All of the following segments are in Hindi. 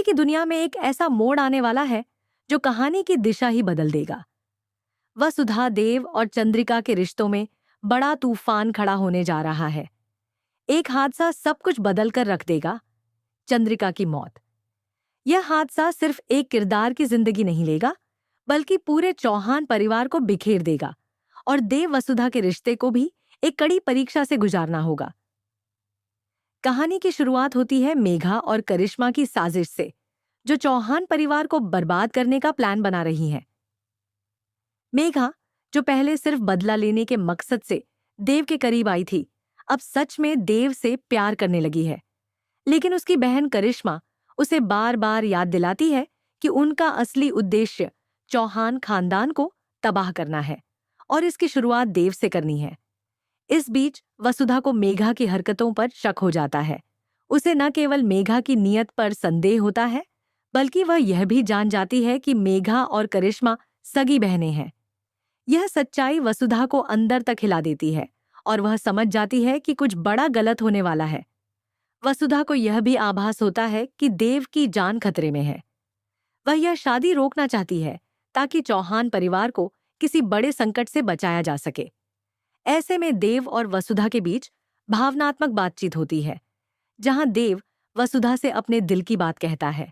की दुनिया में एक ऐसा मोड़ आने वाला है जो कहानी की दिशा ही बदल देगा। वसुधा, देव और चंद्रिका के रिश्तों में बड़ा तूफान खड़ा होने जा रहा है। एक हादसा सब कुछ बदल कर रख देगा। चंद्रिका की मौत। यह हादसा सिर्फ एक किरदार की जिंदगी नहीं लेगा, बल्कि पूरे चौहान परिवार को बिखेर देगा और देव वसुधा के रिश्ते को भी एक कड़ी परीक्षा से गुजारना होगा। कहानी की शुरुआत होती है मेघा और करिश्मा की साजिश से, जो चौहान परिवार को बर्बाद करने का प्लान बना रही हैं। मेघा, जो पहले सिर्फ बदला लेने के मकसद से देव के करीब आई थी, अब सच में देव से प्यार करने लगी है। लेकिन उसकी बहन करिश्मा उसे बार बार याद दिलाती है कि उनका असली उद्देश्य चौहान खानदान को तबाह करना है और इसकी शुरुआत देव से करनी है। इस बीच वसुधा को मेघा की हरकतों पर शक हो जाता है। उसे न केवल मेघा की नीयत पर संदेह होता है, बल्कि वह यह भी जान जाती है कि मेघा और करिश्मा सगी बहनें हैं। यह सच्चाई वसुधा को अंदर तक हिला देती है और वह समझ जाती है कि कुछ बड़ा गलत होने वाला है। वसुधा को यह भी आभास होता है कि देव की जान खतरे में है। वह यह शादी रोकना चाहती है ताकि चौहान परिवार को किसी बड़े संकट से बचाया जा सके। ऐसे में देव और वसुधा के बीच भावनात्मक बातचीत होती है, जहां देव वसुधा से अपने दिल की बात कहता है।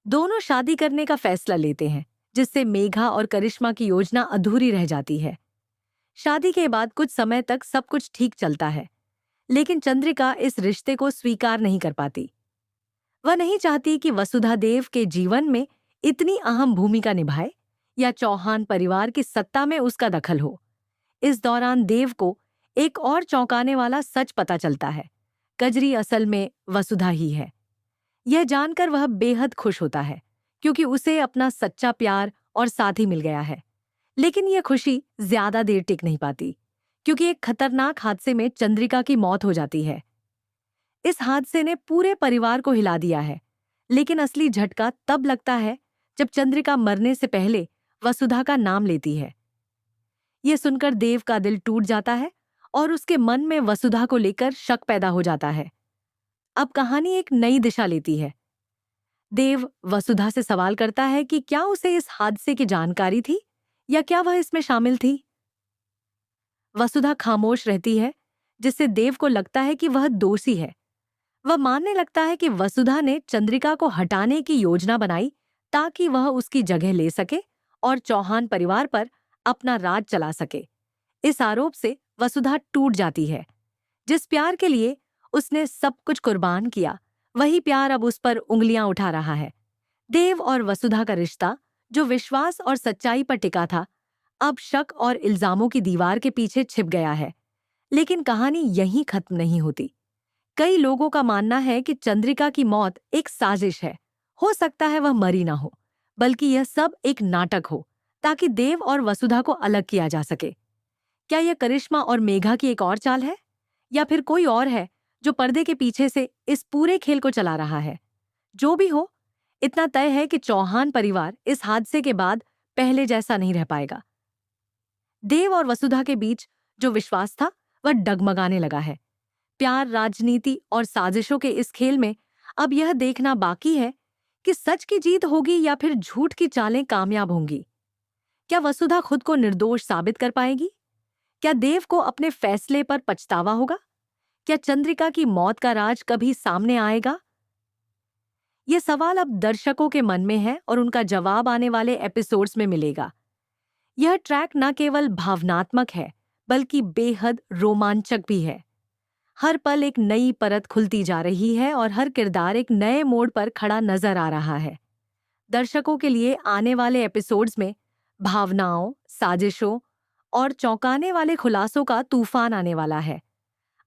दोनों शादी करने का फैसला लेते हैं, जिससे मेघा और करिश्मा की योजना अधूरी रह जाती है। शादी के बाद कुछ समय तक सब कुछ ठीक चलता है, लेकिन चंद्रिका इस रिश्ते को स्वीकार नहीं कर पाती। वह नहीं चाहती कि वसुधा देव के जीवन में इतनी अहम भूमिका निभाए या चौहान परिवार की सत्ता में उसका दखल हो। इस दौरान देव को एक और चौंकाने वाला सच पता चलता है। कजरी असल में वसुधा ही है। यह जानकर वह बेहद खुश होता है, क्योंकि उसे अपना सच्चा प्यार और साथी मिल गया है। लेकिन यह खुशी ज्यादा देर टिक नहीं पाती, क्योंकि एक खतरनाक हादसे में चंद्रिका की मौत हो जाती है। इस हादसे ने पूरे परिवार को हिला दिया है, लेकिन असली झटका तब लगता है जब चंद्रिका मरने से पहले वसुधा का नाम लेती है। यह सुनकर देव का दिल टूट जाता है और उसके मन में वसुधा को लेकर शक पैदा हो जाता है। अब कहानी एक नई दिशा लेती है। देव वसुधा से सवाल करता है कि क्या उसे इस हादसे की जानकारी थी या क्या वह इसमें शामिल थी। वसुधा खामोश रहती है, जिससे देव को लगता है कि वह दोषी है। वह मानने लगता है कि वसुधा ने चंद्रिका को हटाने की योजना बनाई ताकि वह उसकी जगह ले सके और चौहान परिवार पर अपना राज चला सके। इस आरोप से वसुधा टूट जाती है। जिस प्यार के लिए उसने सब कुछ कुर्बान किया, वही प्यार अब उस पर उंगलियां उठा रहा है। देव और वसुधा का रिश्ता, जो विश्वास और सच्चाई पर टिका था, अब शक और इल्जामों की दीवार के पीछे छिप गया है। लेकिन कहानी यहीं खत्म नहीं होती। कई लोगों का मानना है कि चंद्रिका की मौत एक साजिश है। हो सकता है वह मरी ना हो, बल्कि यह सब एक नाटक हो, ताकि देव और वसुधा को अलग किया जा सके। क्या यह करिश्मा और मेघा की एक और चाल है, या फिर कोई और है जो पर्दे के पीछे से इस पूरे खेल को चला रहा है? जो भी हो, इतना तय है कि चौहान परिवार इस हादसे के बाद पहले जैसा नहीं रह पाएगा। देव और वसुधा के बीच जो विश्वास था, वह डगमगाने लगा है। प्यार, राजनीति और साजिशों के इस खेल में अब यह देखना बाकी है कि सच की जीत होगी या फिर झूठ की चालें कामयाब होंगी। क्या वसुधा खुद को निर्दोष साबित कर पाएगी? क्या देव को अपने फैसले पर पछतावा होगा? क्या चंद्रिका की मौत का राज कभी सामने आएगा? ये सवाल अब दर्शकों के मन में है और उनका जवाब आने वाले एपिसोड्स में मिलेगा। यह ट्रैक न केवल भावनात्मक है, बल्कि बेहद रोमांचक भी है। हर पल एक नई परत खुलती जा रही है और हर किरदार एक नए मोड़ पर खड़ा नजर आ रहा है। दर्शकों के लिए आने वाले एपिसोड्स में भावनाओं, साजिशों और चौंकाने वाले खुलासों का तूफान आने वाला है।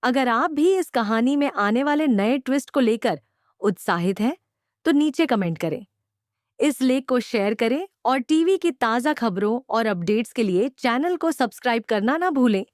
अगर आप भी इस कहानी में आने वाले नए ट्विस्ट को लेकर उत्साहित हैं, तो नीचे कमेंट करें। इस लेख को शेयर करें और टीवी की ताज़ा खबरों और अपडेट्स के लिए चैनल को सब्सक्राइब करना ना भूलें।